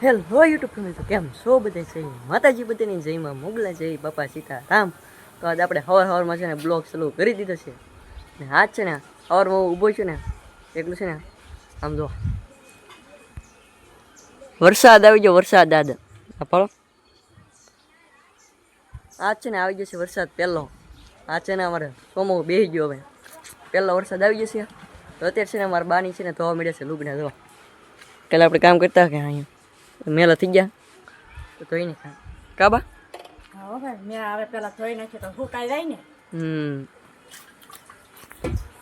Hello YouTube family, તો કેમ છો બધા? જય માતાજી, બધાની જયમાં મોગલા, જય બાપા સીતારામ. તો આજે આપણે સવારમાં છે ને બ્લોગ ચાલુ કરી દીધો છે ને આજ છે ને સવારમાં હું ઊભો છું ને એટલું છે ને આમ જો વરસાદ આવી ગયો. વરસાદ આજ ફળો આજ છે ને આવી ગયો છે વરસાદ પહેલો. આ છે ને અમારે સોમો બેસી ગયો. હવે પહેલો વરસાદ આવી ગયો છે. તો અત્યારે છે ને અમારા બાની છે ને ધોવા મળ્યા છે લુગડા. જો પહેલાં આપણે કામ કરતા કે અહીંયા મેલા થઈ ગયા તો ધોઈ ને કાબા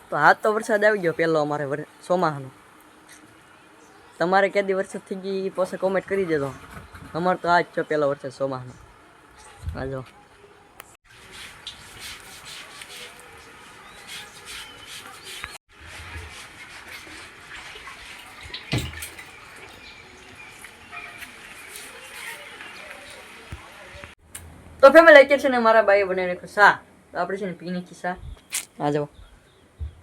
તો હાથ તો વરસાદ આવી ગયો પહેલો અમારે ચોમાસાનો. તમારે ક્યાંથી વરસાદ થઈ ગઈ પછી કોમેન્ટ કરી દેજો. અમારે તો આજ છે પહેલો વરસાદ ચોમાસાનો. હા જો તો ફેમિલી અત્યારે છે ને મારા બાઈએ બનાવી નાખ્યો શા. તો આપણે છે ને પી નાખી શા. આ જાઓ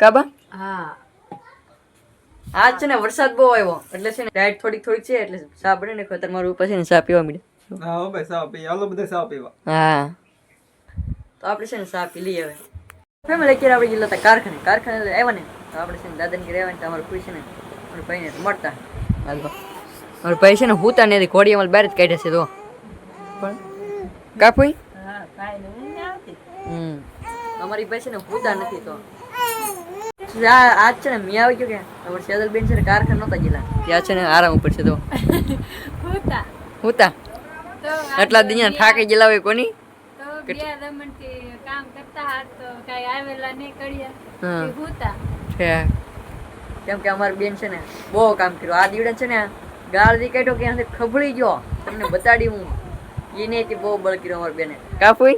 કાબા. હા આજ છે ને વરસાદ બહુ આવ્યો એટલે છે ને ટાઈટ થોડીક છે એટલે શા બને નાખ્યો. અત્યારે મારું ઉપર છે ને શા પીવા મળે. હા ભાઈ શા પી હાલો બધા શા પીવા. હા તો આપણે છે ને શા પી લઈએ. હવે ફેમિલી અત્યારે આપણે ગયેલા હતા કારખાને આવ્યા ને તો આપણે છે ને દાદાને ઘરે આવ્યા ને તમારું કોઈ છે ને મારા ભાઈને મળતા. હાલ મારો ભાઈ છે ને હુતા ને ઘોડી અમારે બહાર જ કાઢ્યા છે. તો પણ કાપુઈ અમારી ભાઈ છે ને હુતા નથી. તો આજ છે ને મેં આવી ગયો કે તમારે સેદલબેન છે ને કારખાને નહોતા ગયેલા ત્યાં છે ને આરામ ઉપર છે. તો હુતા એટલા દિન થાકી ગયેલા હોય કોની કામ કરતા તો કઈ આવેલા નહીં કર્યા કેમ કે અમારી બેન છે ને બહુ કામ કર્યું. આ દીવડે છે ને ગાળ દી કાઢ્યો કે ખબડી ગયો. તમને બતાડી હું એને બહુ બળ કર્યો અમારી બેને. કાપુઈ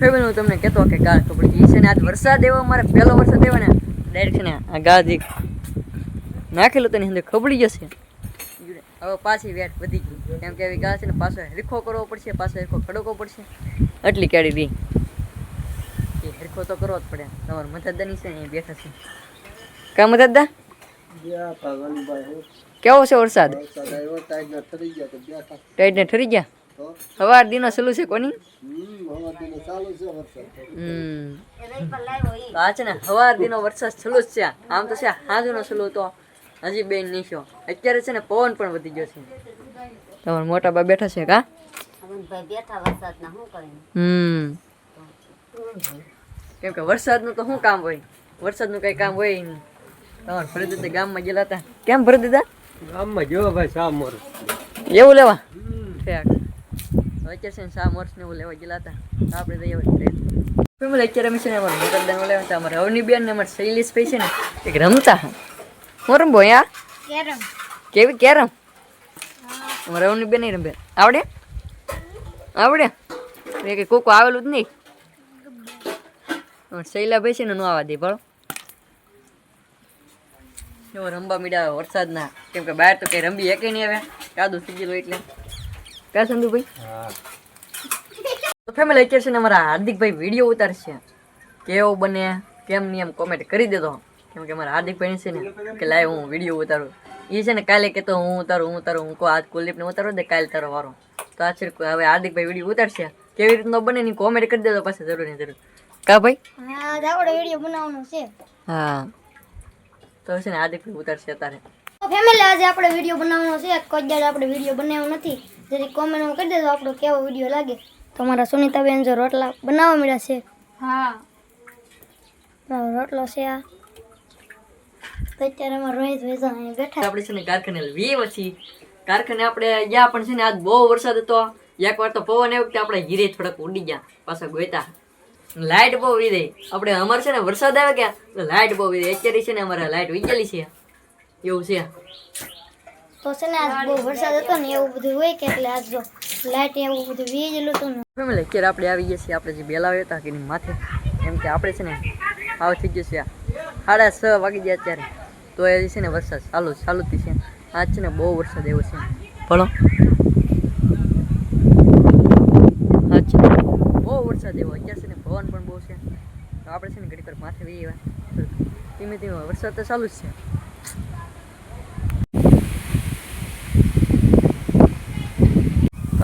ફેમિલી હું તમને કહેતો કે ગાળ ખબડી ગઈ છે ને. આજ વરસાદ એવો અમારે પહેલો વરસાદ એવો ને ડાયરેક્ટ છે ને આ ગાળ નાખેલું તો અંદર ખબડી જશે. હવે પાછી વેટ વધી ગઈ કેમ કે એવી ગાળ છે ને પાછો હેરખો કરવો પડશે, પાછો હેરખો ખડકવો પડશે. એટલી કેળી દી એ હેરખો તો કરવો જ પડે. તમારા મદદદાની છે ને એ બેઠા છે. કા મદદદા કેવો છે વરસાદ? ટાઈટ ને ઠરી ગયા. સવાર દિનો સલું છે કોની આ છે ને સવાર દિનો વરસાદ સલું જ છે. આમ તો છે હાજનો સલું તો હજી બેન નીચો. અત્યારે છે ને પવન પણ વધી ગયો છે. તમારા મોટા બા બેઠા છે કા કેમ કે વરસાદનું તો શું કામ હોય? વરસાદનું કઈ કામ હોય નહીં. તમારે ભરી દીધા ગામમાં ગયેલા હતા. કેમ ભરી દીધા? ગામમાં જો ભાઈ શા મોર એવું લેવા અત્યારે છે ને શા મોર્સ ને એવું લેવા ગયેલા હતા. આપણે જઈએ અત્યારે અમે છે ને અમારે મોટરદાન લેવા હતા. અમારે અવની બેન ને અમારે શૈલેષભાઈ છે ને એક રમતા. હું રમવો યા કેવી કેરમ? અમારે અવની બેન નહીં રમે. આવડે કે કોકો આવેલું જ નહીં. શૈલાભાઈ છે ને ન આવવા દે ભણો એવો રમવા મીડા વરસાદના. કેમ કે બહાર તો કઈ રમવી એકે નહીં આવે કાદું થઈ ગયેલું એટલે કા સંધુભાઈ. તો ફેમિલી અત્યારે છે ને અમારા હાર્દિકભાઈ વિડીયો ઉતારશે. કેવો બને કેમ નહીં એમ કોમેન્ટ કરી દેતો. કેમ કે અમારા હાર્દિકભાઈ છે ને કે લાય હું વિડીયો ઉતારું. એ છે ને કાલે કહેતો હું ઉતારું હું કહું આજ કુલદીપને ઉતારો દે કાલે તારો વારો. તો આ છે હવે હાર્દિકભાઈ વિડીયો ઉતારશે. કેવી રીતનો બને ની કોમેન્ટ કરી દેતો પાછા જરૂર ને જરૂર. કા ભાઈ વિડીયો બનાવવાનો છે. હા તો છે ને હાર્દિકભાઈ ઉતારશે અત્યારે. ફેમિલી આજે આપણે વિડીયો બનાવવાનો છે. કોઈ દાડ આપણે વિડીયો બનાવ્યો નથી. જરી કોમેન્ટમાં કરી દેજો આપણો કેવો વિડીયો લાગે. તો અમારા સુનીતાબેન જો રોટલા બનાવવા મળ્યા છે. હા રોટલો છે આ. તો અત્યારે અમારા રોહિત વેજા અહીંયા બેઠા. આપણે છે ને કારખાને વી પછી કારખાને આપણે ગયા પણ છે ને આજ બહુ વરસાદ હતો. એક વાર તો પવન આવ્યો કે આપણે હીરે થોડાક ઉડી ગયા પાછા ગોયતા. લાઇટ બહુ વી રહી. આપણે અમારે છે ને વરસાદ આવે ગયા એટલે લાઇટ બહુ વી રહી. અત્યારે છે ને અમારે લાઇટ વી ગયેલી છે એવું છે. તો છે ને આજ બહુ વરસાદ હતો ને એવું બધું હોય કે એટલે આજ જો લાઇટ એવું બધું વી ગયેલું હતું ને. ફેમિલી અત્યારે આપણે આવી ગયા છીએ આપણે જે બેલાવ્યા હતા કે માથે. કેમ કે આપણે છે ને આવ થઈ ગયું છે 6:30 વાગી ગયા અત્યારે. તો એ છે ને વરસાદ ચાલુ જ છે. આજ છે ને બહુ વરસાદ એવો છે ભણો. આજ છે બહુ વરસાદ એવો. અત્યારે છે ને પવન પણ બહુ છે. તો આપણે છે ને ઘડી પર માથે વી ધીમે ધીમે વરસાદ તો ચાલુ જ છે.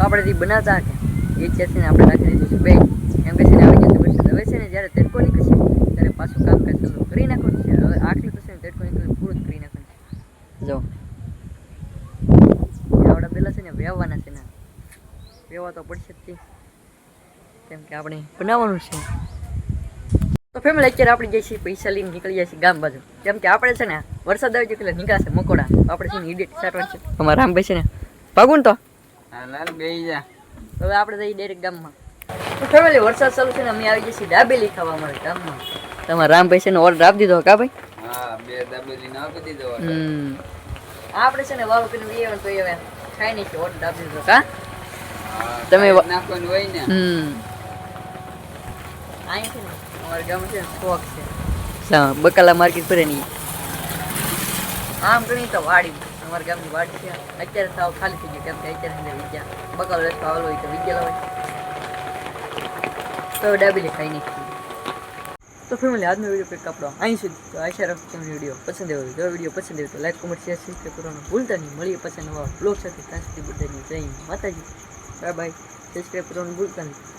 આપણે જે બનાવતા કે એ છે ને આપણે નાખી દીધું છે બે એમ કે છે ને આવી જશે વરસાદ હવે છે ને જ્યારે તડકો નીકળશે ત્યારે પાછું કામકાજ ચાલુ કરી નાખવાનું છે હવે આટલું તો છે ને તડકો નીકળે પૂરું જ કરી નાખવાનું છે જો આવડા પહેલાં છે ને વેવવાના છે ને વેવા તો પડશે જ તે કેમ કે આપણે બનાવવાનું છે તો ફેમિલી અત્યારે આપણે જઈએ છીએ પૈસા લઈને નીકળી જાય છે ગામ બાજુ કેમ કે આપણે છે ને વરસાદ આવી જાય એટલે નીકળશે મકોડા આપણે છે ને ઇડિટ સાટવાનું છે અમારા રામભાઈ છે ને ભાગું તો હવે આપણે જઈએ ડાયરેક્ટ ગામમાં તો ફેમિલી વરસાદ ચાલુ છે ને અમે આવી જઈએ છીએ દાબેલી ખાવા અમારે ગામમાં તમારા રામભાઈ છે ને ઓર્ડર આપી દીધો કા ભાઈ આપણે છે ને વાળું કરીને લઈ આવ્યા તો હવે ખાઈ નહીં ઓર્ડર આપી દીધો કા તમે નાખવાનું હોય ને અહીં છે ને અમારા ગામ છે શોખ છે બકાલા માર્કેટ ફરે નહીં આમ ગણી તો વાડી અમારા ગામની વાડી છે અત્યારે સાવ ખાલી થઈ ગયું કેમ કે અત્યારે વિદ્યા બકાલો રસ્તો આવેલો હોય તો વિદ્યા લવાય તો ડાબેલી ખાઈ નહીં તો ફેમિલી આજનો વિડીયો કંઈક આપણો અહીં સુધી તો આશા રાખું તમને વિડીયો પસંદ આવ્યો જો વિડીયો પસંદ આવ્યો તો લાઈક કોમેન્ટ શેર સબસ્ક્રાઈબ કરવાનું ભૂલતા નહીં મળીએ પછી નવા બ્લોગ સાથે ત્યાં સુધી બધાની જય માતાજી બાય બાય સબસ્ક્રાઈબ કરવાનું ભૂલતા નહીં